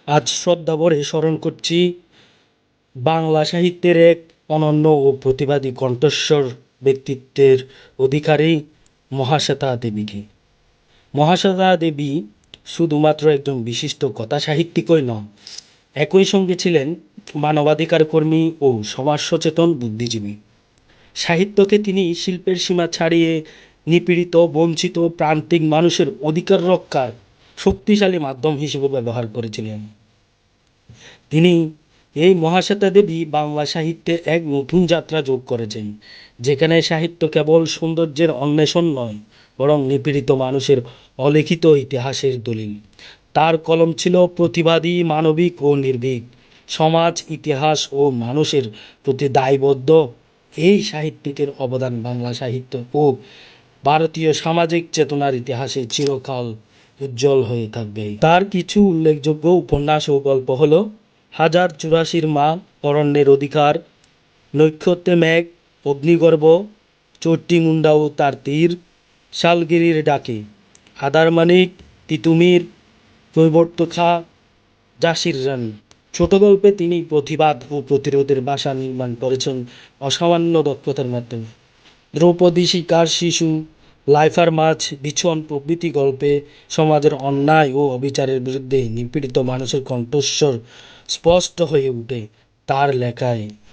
আজ শ্রদ্ধাভরে স্মরণ করছি বাংলা সাহিত্যের এক অনন্য ও প্রতিবাদী কণ্ঠস্বর ব্যক্তিত্বের অধিকারী মহাশ্বেতা দেবীকে। মহাশ্বেতা দেবী শুধুমাত্র একজন বিশিষ্ট কথা সাহিত্যিকই নন, একই সঙ্গে ছিলেন মানবাধিকার কর্মী ও সমাজ সচেতন বুদ্ধিজীবী। সাহিত্যকে তিনি শিল্পের সীমা ছাড়িয়ে নিপীড়িত, বঞ্চিত, প্রান্তিক মানুষের অধিকার রক্ষার শক্তিশালী মাধ্যম হিসেবে ব্যবহার করেছিলেন। তিনি এই মহাশ্বেতা দেবী বাংলা সাহিত্যে এক নতুন যাত্রা যোগ করেছেন, যেখানে সাহিত্য কেবল সৌন্দর্যের অন্বেষণ নয়, বরং নিপীড়িত মানুষের অলিখিত ইতিহাসের দলিল। তার কলম ছিল প্রতিবাদী, মানবিক ও নির্ভীক। সমাজ, ইতিহাস ও মানুষের প্রতি দায়বদ্ধ এই সাহিত্যিকের অবদান বাংলা সাহিত্য ও ভারতীয় সামাজিক চেতনার ইতিহাসে চিরকাল উজ্জ্বল হয়ে থাকবে। তার কিছু উল্লেখযোগ্য উপন্যাস ও গল্প হল হাজার চুরাশির মা, অরণ্যের অধিকার, নক্ষত্রে মেঘ, অগ্নিগর্ভ, চট্টি মুন্ডা ও তার তীর, শালগিরির ডাকে, আদারমানিক, তিতুমির, কৈবর্ত খা, ঝাঁসির রানী। ছোট গল্পে তিনি প্রতিবাদ ও প্রতিরোধের ভাষা নির্মাণ করেছেন অসামান্য দক্ষতার মাধ্যমে। দ্রৌপদী, শিকার, শিশু, লাইফার মাছ, বিছন প্রভৃতি গল্পে সমাজের অন্যায় ও অবিচারের বিরুদ্ধে নিপীড়িত মানুষের কণ্ঠস্বর স্পষ্ট হয়ে ওঠে তার লেখায়।